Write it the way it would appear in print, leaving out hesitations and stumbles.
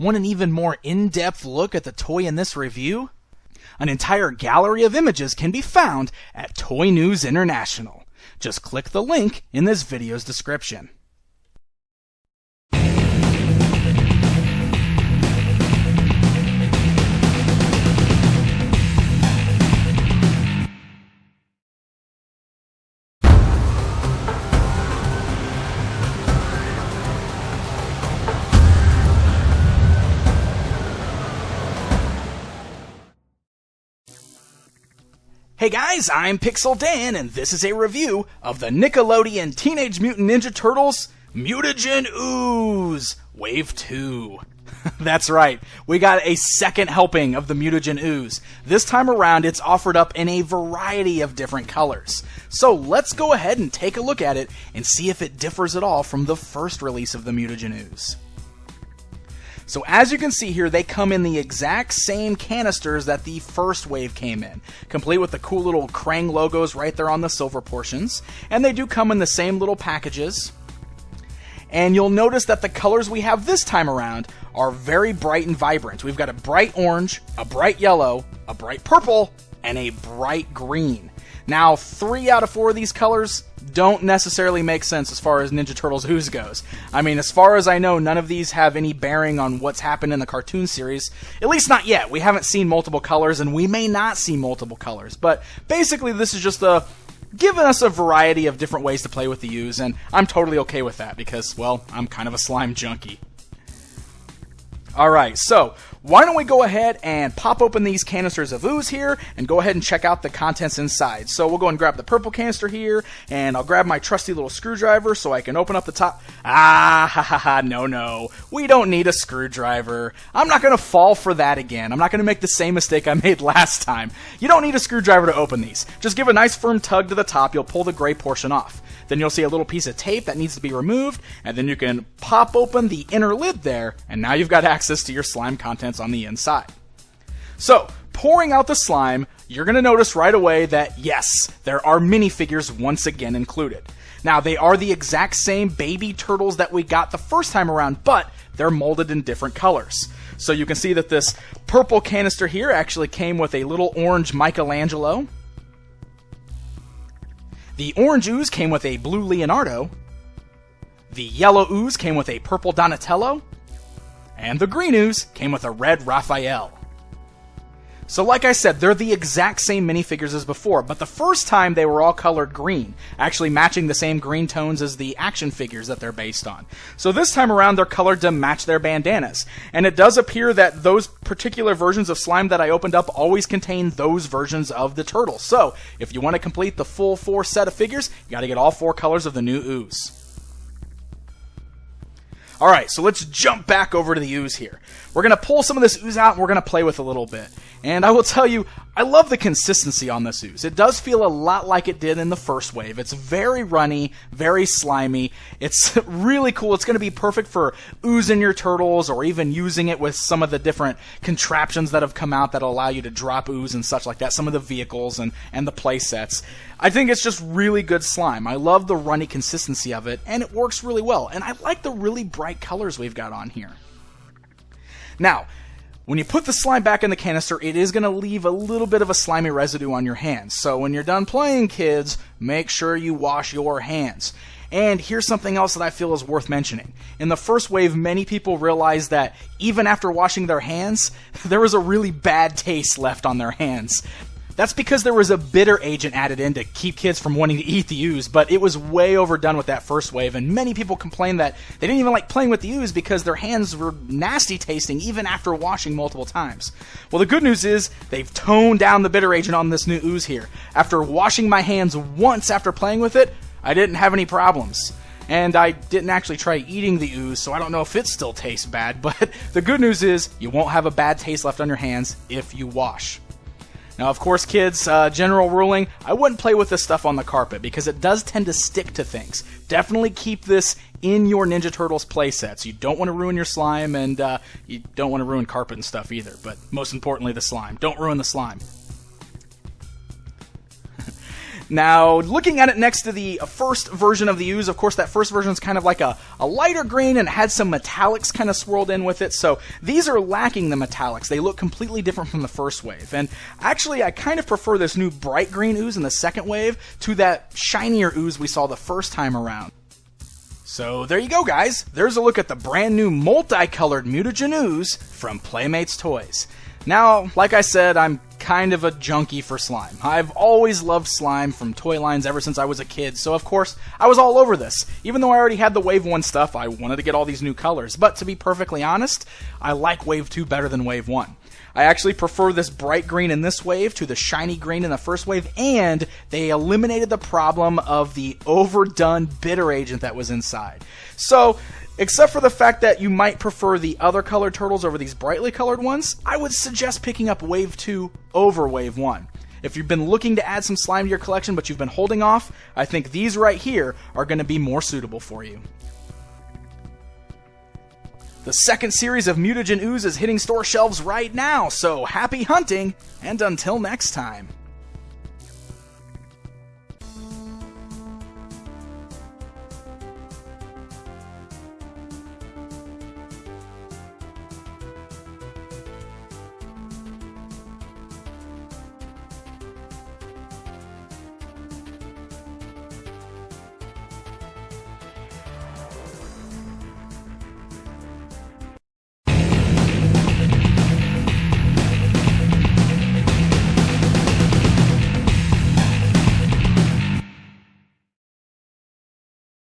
Want an even more in-depth look at the toy in this review? An entire gallery of images can be found at Toy News International. Just click the link in this video's description. Hey guys, I'm Pixel Dan, and this is a review of the Nickelodeon Teenage Mutant Ninja Turtles Mutagen Ooze Wave 2. That's right, we got a second helping of the Mutagen Ooze. This time around, it's offered up in a variety of different colors. So let's go ahead and take a look at it and see if it differs at all from the first release of the Mutagen Ooze. So as you can see here, they come in the exact same canisters that the first wave came in, complete with the cool little Krang logos right there on the silver portions, and they do come in the same little packages. And you'll notice that the colors we have this time around are very bright and vibrant. We've got a bright orange, a bright yellow, a bright purple, and a bright green. Now, 3 out of 4 of these colors don't necessarily make sense as far as Ninja Turtles Ooze goes. I mean, as far as I know, none of these have any bearing on what's happened in the cartoon series. At least not yet. We haven't seen multiple colors, and we may not see multiple colors. But basically, this is just giving us a variety of different ways to play with the Ooze, and I'm totally okay with that because, well, I'm kind of a slime junkie. Alright, so why don't we go ahead and pop open these canisters of Ooze here and go ahead and check out the contents inside. So we'll go and grab the purple canister here, and I'll grab my trusty little screwdriver so I can open up the top. No, we don't need a screwdriver. I'm not going to fall for that again. I'm not going to make the same mistake I made last time. You don't need a screwdriver to open these. Just give a nice firm tug to the top, you'll pull the gray portion off. Then you'll see a little piece of tape that needs to be removed, and then you can pop open the inner lid there, and now you've got access to your slime contents on the inside. So, pouring out the slime, you're going to notice right away that, yes, there are minifigures once again included. Now, they are the exact same baby turtles that we got the first time around, but they're molded in different colors. So you can see that this purple canister here actually came with a little orange Michelangelo. The orange ooze came with a blue Leonardo, the yellow ooze came with a purple Donatello, and the green ooze came with a red Raphael. So like I said, they're the exact same minifigures as before, but the first time they were all colored green, actually matching the same green tones as the action figures that they're based on. So this time around, they're colored to match their bandanas. And it does appear that those particular versions of slime that I opened up always contain those versions of the turtles. So if you want to complete the full 4 set of figures, you got to get all 4 colors of the new ooze. Alright, so let's jump back over to the ooze here. We're going to pull some of this ooze out and we're going to play with it a little bit. And I will tell you, I love the consistency on this ooze. It does feel a lot like it did in the first wave. It's very runny, very slimy. It's really cool. It's going to be perfect for oozing your turtles or even using it with some of the different contraptions that have come out that allow you to drop ooze and such like that. Some of the vehicles and the play sets. I think it's just really good slime. I love the runny consistency of it, and it works really well. And I like the really bright colors we've got on here. Now, when you put the slime back in the canister, it is going to leave a little bit of a slimy residue on your hands. So when you're done playing, kids, make sure you wash your hands. And here's something else that I feel is worth mentioning. In the first wave, many people realized that even after washing their hands, there was a really bad taste left on their hands. That's because there was a bitter agent added in to keep kids from wanting to eat the ooze, but it was way overdone with that first wave, and many people complained that they didn't even like playing with the ooze because their hands were nasty tasting even after washing multiple times. Well, the good news is they've toned down the bitter agent on this new ooze here. After washing my hands once after playing with it, I didn't have any problems. And I didn't actually try eating the ooze, so I don't know if it still tastes bad, but the good news is you won't have a bad taste left on your hands if you wash. Now, of course, kids, general ruling, I wouldn't play with this stuff on the carpet because it does tend to stick to things. Definitely keep this in your Ninja Turtles playsets. You don't want to ruin your slime, and you don't want to ruin carpet and stuff either, but most importantly, the slime. Don't ruin the slime. Now, looking at it next to the first version of the Ooze, of course, that first version is kind of like a lighter green and had some metallics kind of swirled in with it. So these are lacking the metallics. They look completely different from the first wave. And actually, I kind of prefer this new bright green Ooze in the second wave to that shinier Ooze we saw the first time around. So there you go, guys. There's a look at the brand new multicolored Mutagen Ooze from Playmates Toys. Now, like I said, I'm kind of a junkie for slime. I've always loved slime from toy lines ever since I was a kid, so of course, I was all over this. Even though I already had the Wave 1 stuff, I wanted to get all these new colors. But to be perfectly honest, I like Wave 2 better than Wave 1. I actually prefer this bright green in this wave to the shiny green in the first wave, and they eliminated the problem of the overdone bitter agent that was inside. So, except for the fact that you might prefer the other colored turtles over these brightly colored ones, I would suggest picking up Wave 2 over Wave 1. If you've been looking to add some slime to your collection but you've been holding off, I think these right here are going to be more suitable for you. The second series of Mutagen Ooze is hitting store shelves right now, so happy hunting, and until next time.